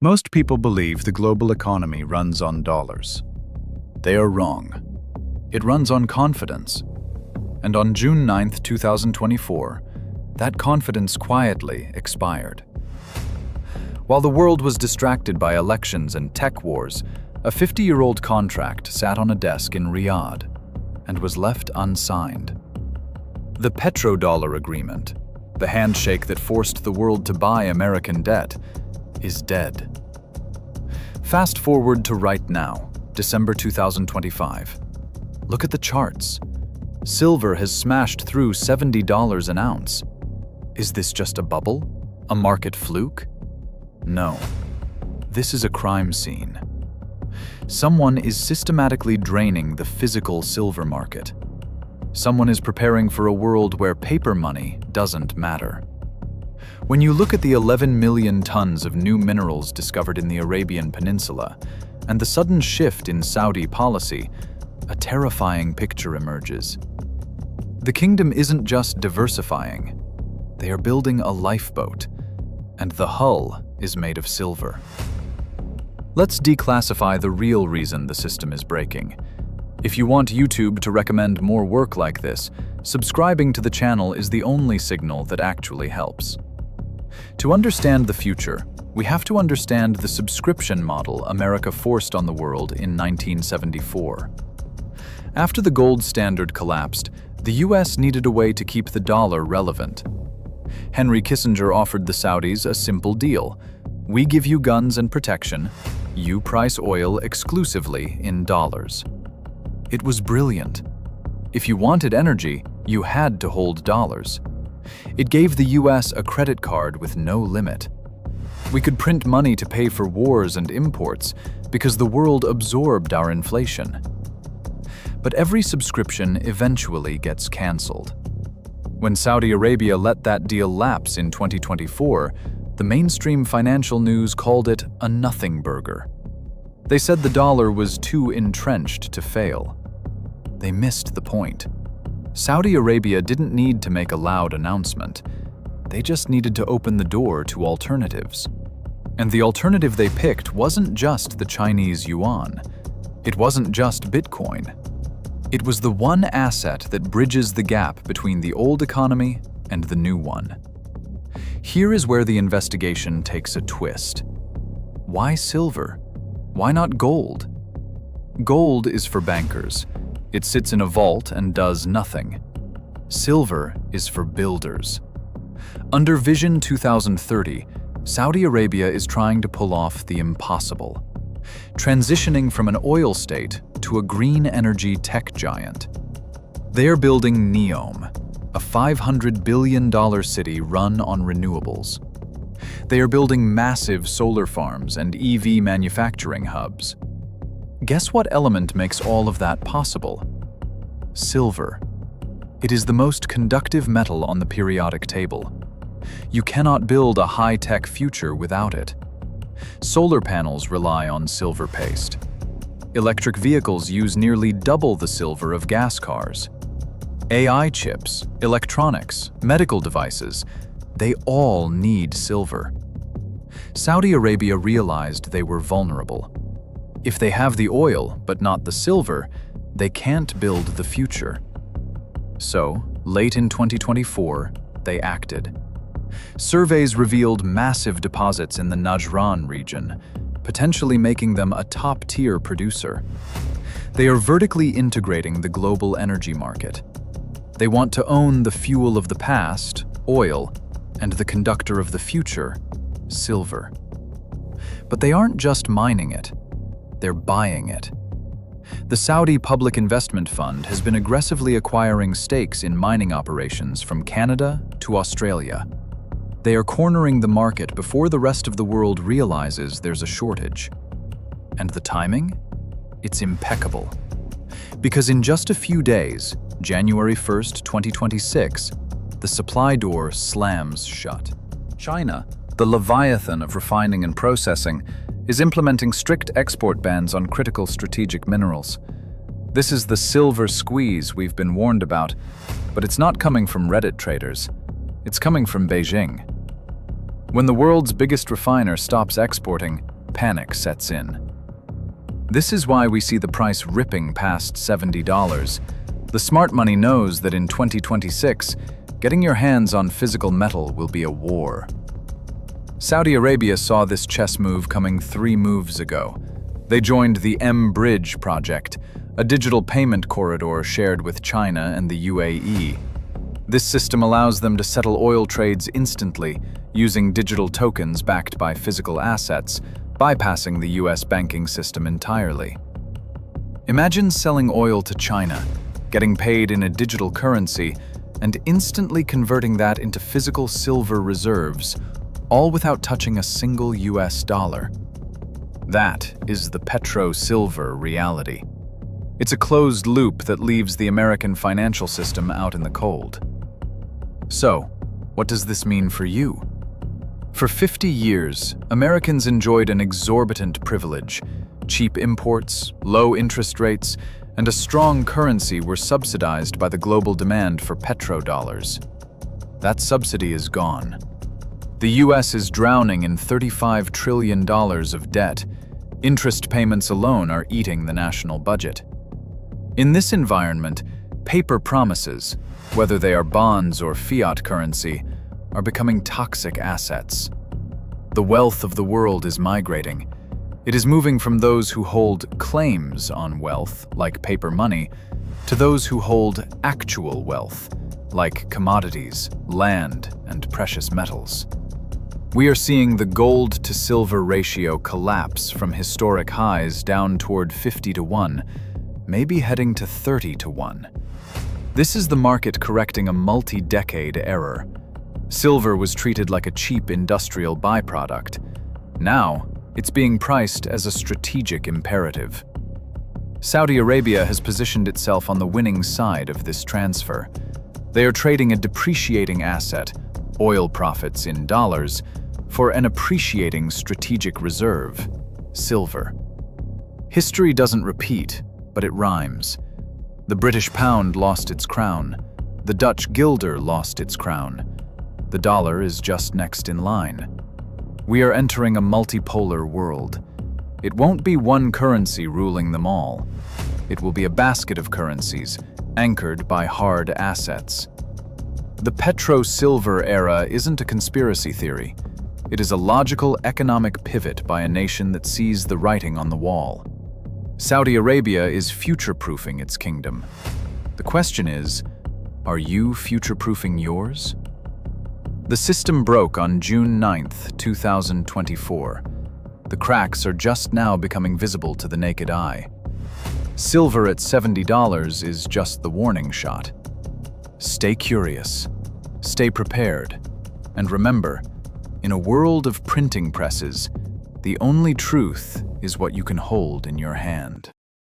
Most people believe the global economy runs on dollars. They are wrong. It runs on confidence. And on June 9, 2024, that confidence quietly expired. While the world was distracted by elections and tech wars, a 50-year-old contract sat on a desk in Riyadh and was left unsigned. The Petrodollar agreement, the handshake that forced the world to buy American debt, is dead. Fast forward to right now, December 2025. Look at the charts. Silver has smashed through $70 an ounce. Is this just a bubble? A market fluke? No. This is a crime scene. Someone is systematically draining the physical silver market. Someone is preparing for a world where paper money doesn't matter. When you look at the 11 million tons of new minerals discovered in the Arabian Peninsula and the sudden shift in Saudi policy, a terrifying picture emerges. The kingdom isn't just diversifying. They are building a lifeboat, and the hull is made of silver. Let's declassify the real reason the system is breaking. If you want YouTube to recommend more work like this, subscribing to the channel is the only signal that actually helps. To understand the future, we have to understand the subscription model America forced on the world in 1974. After the gold standard collapsed, the US needed a way to keep the dollar relevant. Henry Kissinger offered the Saudis a simple deal. We give you guns and protection. You price oil exclusively in dollars. It was brilliant. If you wanted energy, you had to hold dollars. It gave the US a credit card with no limit. We could print money to pay for wars and imports because the world absorbed our inflation. But every subscription eventually gets canceled. When Saudi Arabia let that deal lapse in 2024, the mainstream financial news called it a nothing burger. They said the dollar was too entrenched to fail. They missed the point. Saudi Arabia didn't need to make a loud announcement. They just needed to open the door to alternatives. And the alternative they picked wasn't just the Chinese yuan. It wasn't just Bitcoin. It was the one asset that bridges the gap between the old economy and the new one. Here is where the investigation takes a twist. Why silver? Why not gold? Gold is for bankers. It sits in a vault and does nothing. Silver is for builders. Under Vision 2030, Saudi Arabia is trying to pull off the impossible, transitioning from an oil state to a green energy tech giant. They are building NEOM, a $500 billion city run on renewables. They are building massive solar farms and EV manufacturing hubs. Guess what element makes all of that possible? Silver. It is the most conductive metal on the periodic table. You cannot build a high-tech future without it. Solar panels rely on silver paste. Electric vehicles use nearly double the silver of gas cars. AI chips, electronics, medical devices, they all need silver. Saudi Arabia realized they were vulnerable. If they have the oil but not the silver, they can't build the future. So, late in 2024, they acted. Surveys revealed massive deposits in the Najran region, potentially making them a top-tier producer. They are vertically integrating the global energy market. They want to own the fuel of the past, oil, and the conductor of the future, silver. But they aren't just mining it. They're buying it. The Saudi Public Investment Fund has been aggressively acquiring stakes in mining operations from Canada to Australia. They are cornering the market before the rest of the world realizes there's a shortage. And the timing? It's impeccable. Because in just a few days, January 1st, 2026, the supply door slams shut. China, the leviathan of refining and processing, is implementing strict export bans on critical strategic minerals. This is the silver squeeze we've been warned about, but it's not coming from Reddit traders. It's coming from Beijing. When the world's biggest refiner stops exporting, panic sets in. This is why we see the price ripping past $70. The smart money knows that in 2026, getting your hands on physical metal will be a war. Saudi Arabia saw this chess move coming 3 moves ago. They joined the mBridge project, a digital payment corridor shared with China and the UAE. This system allows them to settle oil trades instantly, using digital tokens backed by physical assets, bypassing the US banking system entirely. Imagine selling oil to China, getting paid in a digital currency, and instantly converting that into physical silver reserves, all without touching a single US dollar. That is the Petro-Silver reality. It's a closed loop that leaves the American financial system out in the cold. So, what does this mean for you? For 50 years, Americans enjoyed an exorbitant privilege. Cheap imports, low interest rates, and a strong currency were subsidized by the global demand for petrodollars. That subsidy is gone. The US is drowning in $35 trillion of debt. Interest payments alone are eating the national budget. In this environment, paper promises, whether they are bonds or fiat currency, are becoming toxic assets. The wealth of the world is migrating. It is moving from those who hold claims on wealth, like paper money, to those who hold actual wealth, like commodities, land, and precious metals. We are seeing the gold-to-silver ratio collapse from historic highs down toward 50-1, maybe heading to 30-1. This is the market correcting a multi-decade error. Silver was treated like a cheap industrial byproduct. Now, it's being priced as a strategic imperative. Saudi Arabia has positioned itself on the winning side of this transfer. They are trading a depreciating asset, oil profits in dollars, for an appreciating strategic reserve, silver. History doesn't repeat, but it rhymes. The British pound lost its crown. The Dutch guilder lost its crown. The dollar is just next in line. We are entering a multipolar world. It won't be one currency ruling them all. It will be a basket of currencies, anchored by hard assets. The Petro-Silver era isn't a conspiracy theory. It is a logical economic pivot by a nation that sees the writing on the wall. Saudi Arabia is future-proofing its kingdom. The question is, are you future-proofing yours? The system broke on June 9, 2024. The cracks are just now becoming visible to the naked eye. Silver at $70 is just the warning shot. Stay curious, stay prepared, and remember, in a world of printing presses, the only truth is what you can hold in your hand.